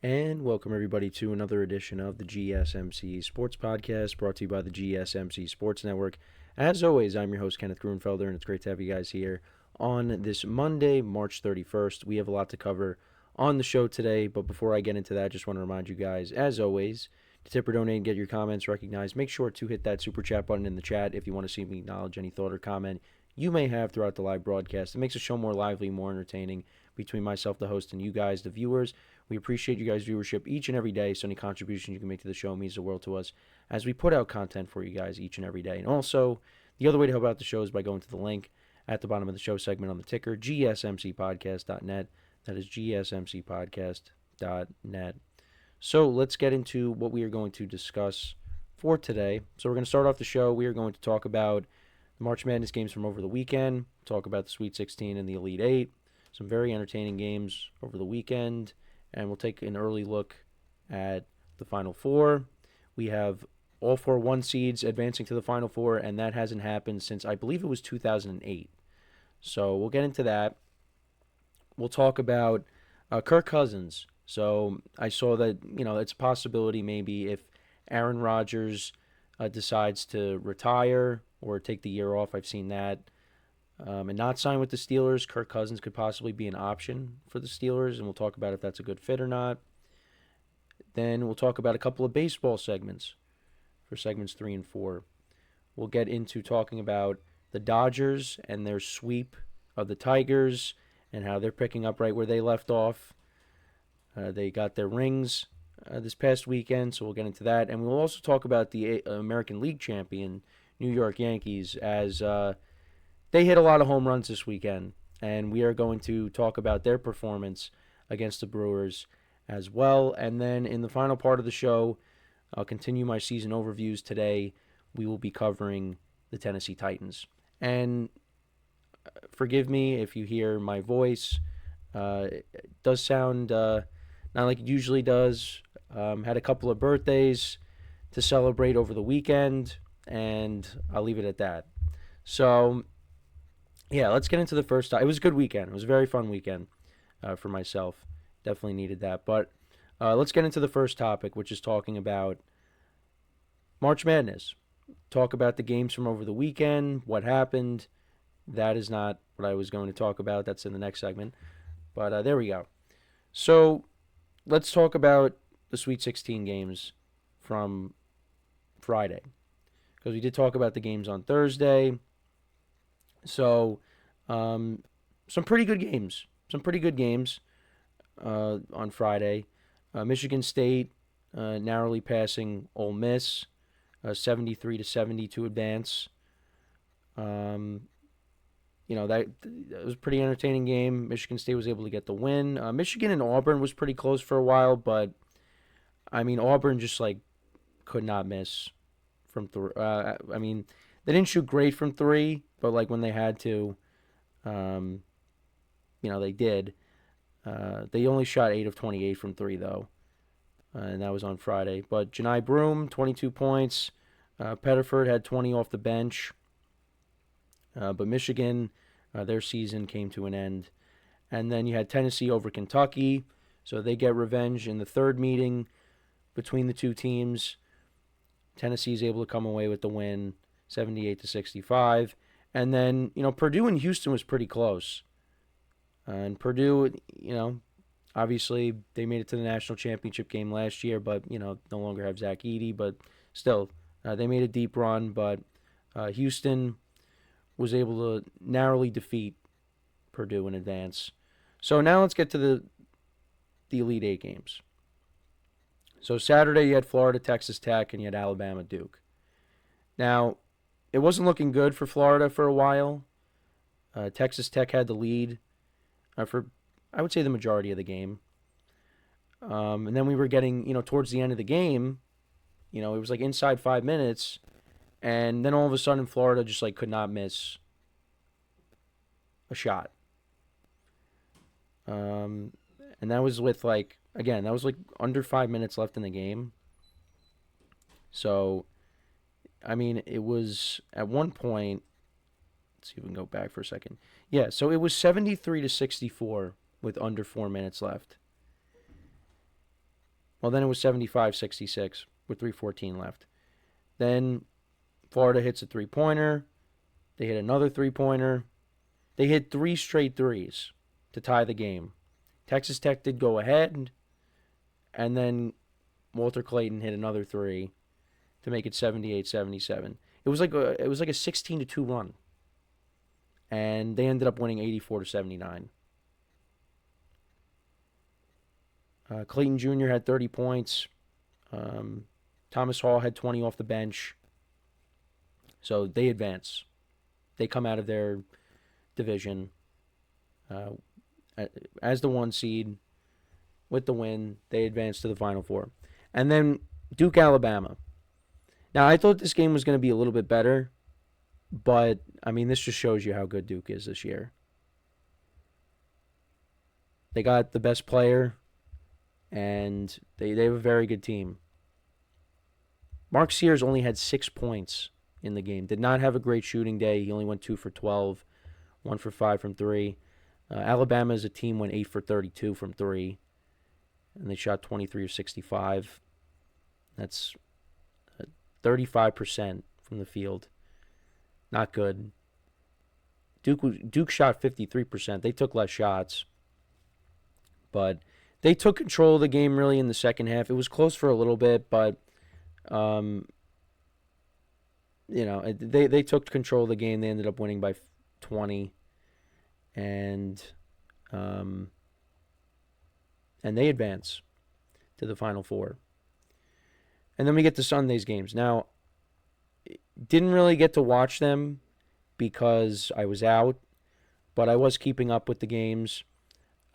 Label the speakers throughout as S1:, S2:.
S1: And welcome everybody to another edition of the GSMC Sports Podcast, brought to you by the GSMC Sports Network. As always, I'm your host, Kenneth Grunfelder, and it's great to have you guys here on this Monday, March 31st. We have a lot to cover on the show today, but before I get into that, I just want to remind you guys, as always, to tip or donate and get your comments recognized, make sure to hit that super chat button in the chat if you want to see me acknowledge any thought or comment you may have throughout the live broadcast. It makes the show more lively, more entertaining between myself, the host, and you guys, the viewers. We appreciate you guys' viewership each and every day, so any contribution you can make to the show means the world to us as we put out content for you guys each and every day. And also, the other way to help out the show is by going to the link at the bottom of the show segment on the ticker, GSMCPodcast.net. That is GSMCPodcast.net. So let's get into what we are going to discuss for today. So we're going to start off the show. We are going to talk about the March Madness games from over the weekend, talk about the Sweet 16 and the Elite 8, some very entertaining games over the weekend, and we'll take an early look at the Final Four. We have all 4 1 seeds advancing to the Final Four, and that hasn't happened since, I believe it was 2008. So we'll get into that. We'll talk about Kirk Cousins. So I saw that, it's a possibility maybe if Aaron Rodgers decides to retire or take the year off. I've seen that. And not sign with the Steelers. Kirk Cousins could possibly be an option for the Steelers, and we'll talk about if that's a good fit or not. Then we'll talk about a couple of baseball segments for segments 3 and 4. We'll get into talking about the Dodgers and their sweep of the Tigers and how they're picking up right where they left off. They got their rings this past weekend, so we'll get into that. And we'll also talk about the American League champion, New York Yankees, as they hit a lot of home runs this weekend, and we are going to talk about their performance against the Brewers as well. And then in the final part of the show, I'll continue my season overviews today. We will be covering the Tennessee Titans. And forgive me if you hear my voice. It does sound not like it usually does. Had a couple of birthdays to celebrate over the weekend, and I'll leave it at that. So yeah, let's get into the first. It was a good weekend. It was a very fun weekend for myself. Definitely needed that. But let's get into the first topic, which is talking about March Madness. Talk about the games from over the weekend, what happened. That is not what I was going to talk about. That's in the next segment. But there we go. So let's talk about the Sweet 16 games from Friday, because we did talk about the games on Thursday. So, some pretty good games. On Friday. Michigan State narrowly passing Ole Miss, 73-70 to advance. That was a pretty entertaining game. Michigan State was able to get the win. Michigan and Auburn was pretty close for a while, but Auburn just could not miss from three. They didn't shoot great from three, but when they had to, they did. They only shot 8 of 28 from three, though, and that was on Friday. But Janai Broom, 22 points. Pettiford had 20 off the bench. But Michigan, their season came to an end. And then you had Tennessee over Kentucky, so they get revenge in the third meeting between the two teams. Tennessee is able to come away with the win, 78-65. And then, Purdue and Houston was pretty close. And Purdue, obviously they made it to the national championship game last year, but, no longer have Zach Edey. But still, they made a deep run. But Houston was able to narrowly defeat Purdue in advance. So now let's get to the Elite Eight games. So Saturday you had Florida, Texas Tech, and you had Alabama, Duke. Now, it wasn't looking good for Florida for a while. Texas Tech had the lead for, I would say, the majority of the game. And then we were getting, towards the end of the game, it was inside 5 minutes, and then all of a sudden Florida just could not miss a shot. And that was with under 5 minutes left in the game. So, it was at one point. Let's see if we can go back for a second. Yeah, so it was 73-64 with under 4 minutes left. Well, then it was 75-66 with 3:14 left. Then Florida hits a three-pointer. They hit another three-pointer. They hit 3 straight threes to tie the game. Texas Tech did go ahead, and then Walter Clayton hit another 3 to make it 78-77. It was like a 16-2 run, and they ended up winning 84-79. Clayton Jr. had 30 points. Thomas Hall had 20 off the bench. So they advance. They come out of their division as the 1 seed with the win. They advance to the Final Four. And then Duke, Alabama. Now, I thought this game was going to be a little bit better, but, I mean, this just shows you how good Duke is this year. They got the best player, and they have a very good team. Mark Sears only had 6 points in the game. Did not have a great shooting day. He only went 2 for 12, 1 for 5 from 3. Alabama as a team went 8 for 32 from 3, and they shot 23 of 65. That's 35% from the field. Not good. Duke shot 53%. They took less shots, but they took control of the game really in the second half. It was close for a little bit, but they took control of the game. They ended up winning by 20, and they advance to the Final Four. And then we get to Sunday's games. Now, didn't really get to watch them because I was out, but I was keeping up with the games.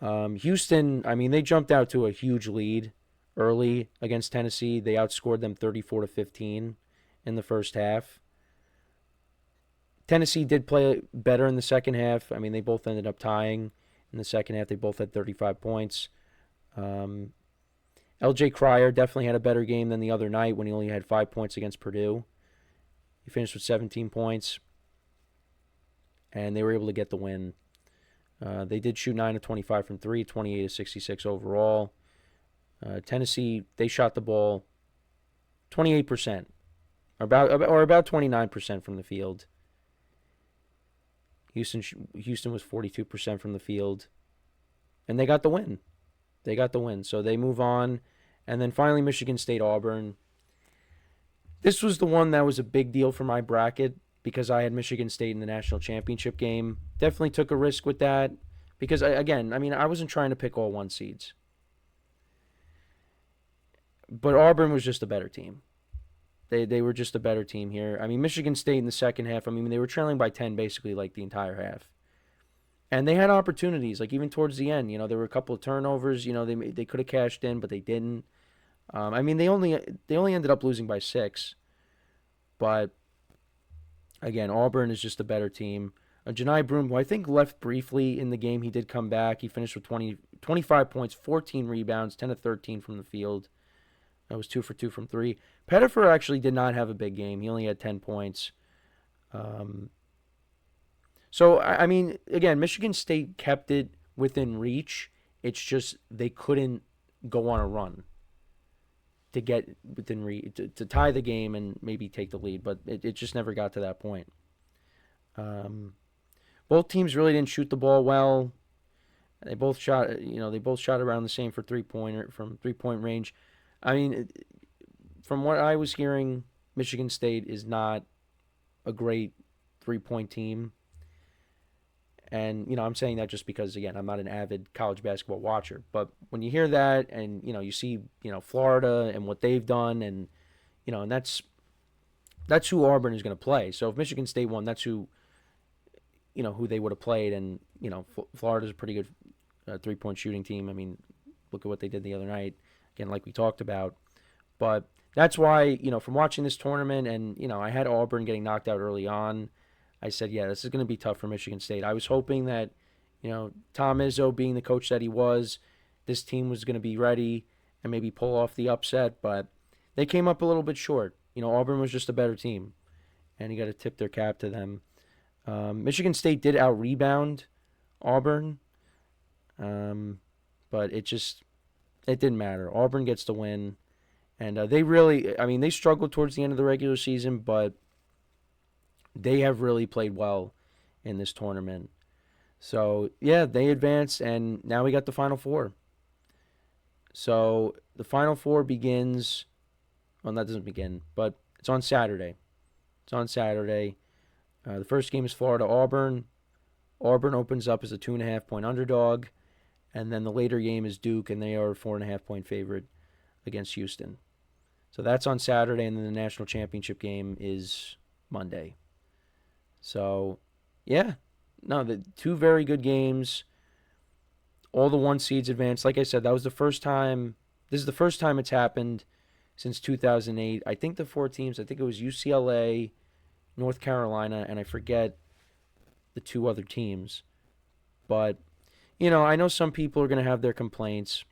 S1: Houston, I mean, they jumped out to a huge lead early against Tennessee. They outscored them 34-15 in the first half. Tennessee did play better in the second half. I mean, they both ended up tying in the second half. They both had 35 points. L.J. Cryer definitely had a better game than the other night when he only had 5 points against Purdue. He finished with 17 points, and they were able to get the win. They did shoot 9 of 25 from 3, 28 of 66 overall. Tennessee, they shot the ball 28%, or about 29% from the field. Houston was 42% from the field, and they got the win. So they move on, and then finally Michigan State, Auburn. This was the one that was a big deal for my bracket because I had Michigan State in the national championship game. Definitely took a risk with that because, I wasn't trying to pick all 1 seeds. But Auburn was just a better team. They were just a better team here. I mean, Michigan State in the second half, they were trailing by 10 basically like the entire half. And they had opportunities, like even towards the end. There were a couple of turnovers. They could have cashed in, but they didn't. They only ended up losing by 6. But, again, Auburn is just a better team. Janai Broom, who I think left briefly in the game, he did come back. He finished with 25 points, 14 rebounds, 10 of 13 from the field. That was 2 for 2 from 3. Pettifer actually did not have a big game. He only had 10 points. So, again, Michigan State kept it within reach. It's just they couldn't go on a run to get within reach, to tie the game and maybe take the lead, but it just never got to that point. Both teams really didn't shoot the ball well. They both shot around the same from 3-point range. From what I was hearing, Michigan State is not a great 3-point team. And, I'm saying that just because, again, I'm not an avid college basketball watcher. But when you hear that and, you see, Florida and what they've done and, and that's who Auburn is going to play. So if Michigan State won, that's who they would have played. And, Florida's a pretty good 3-point shooting team. Look at what they did the other night. Again, like we talked about. But that's why, from watching this tournament and, I had Auburn getting knocked out early on. I said, yeah, this is going to be tough for Michigan State. I was hoping that, Tom Izzo being the coach that he was, this team was going to be ready and maybe pull off the upset, but they came up a little bit short. Auburn was just a better team, and you got to tip their cap to them. Michigan State did out-rebound Auburn, but it just it didn't matter. Auburn gets the win. And they really, I mean, they struggled towards the end of the regular season, but they have really played well in this tournament. So, yeah, they advanced, and now we got the Final Four. So, the Final Four begins, well, that doesn't begin, but it's on Saturday. It's on Saturday. The first game is Florida-Auburn. Auburn opens up as a 2.5-point underdog, and then the later game is Duke, and they are a 4.5-point favorite against Houston. So that's on Saturday, and then the national championship game is Monday. So, yeah, no, the two very good games. All the one seeds advanced. Like I said, that was the first time. This is the first time it's happened since 2008. I think the four teams, I think it was UCLA, North Carolina, and I forget the two other teams. But, I know some people are going to have their complaints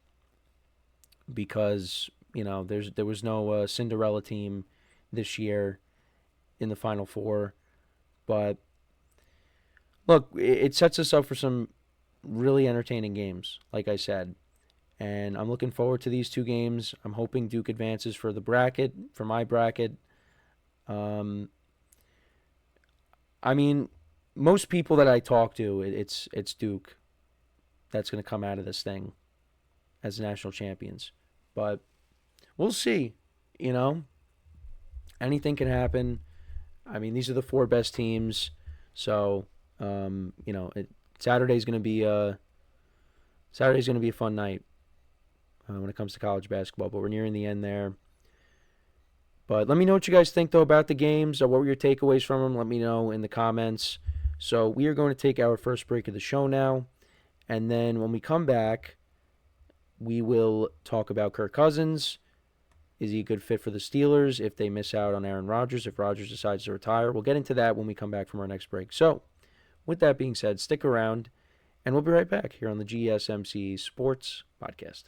S1: because, there was no Cinderella team this year in the Final Four. But, look, it sets us up for some really entertaining games, like I said. And I'm looking forward to these two games. I'm hoping Duke advances for the bracket, for my bracket. I mean, most people that I talk to, it's Duke that's going to come out of this thing as national champions. But we'll see. Anything can happen. I mean, these are the four best teams. So, Saturday's going to be a fun night when it comes to college basketball. But we're nearing the end there. But let me know what you guys think, though, about the games. What were your takeaways from them? Let me know in the comments. So we are going to take our first break of the show now. And then when we come back, we will talk about Kirk Cousins. Is he a good fit for the Steelers if they miss out on Aaron Rodgers, if Rodgers decides to retire? We'll get into that when we come back from our next break. So with that being said, stick around, and we'll be right back here on the GSMC Sports Podcast.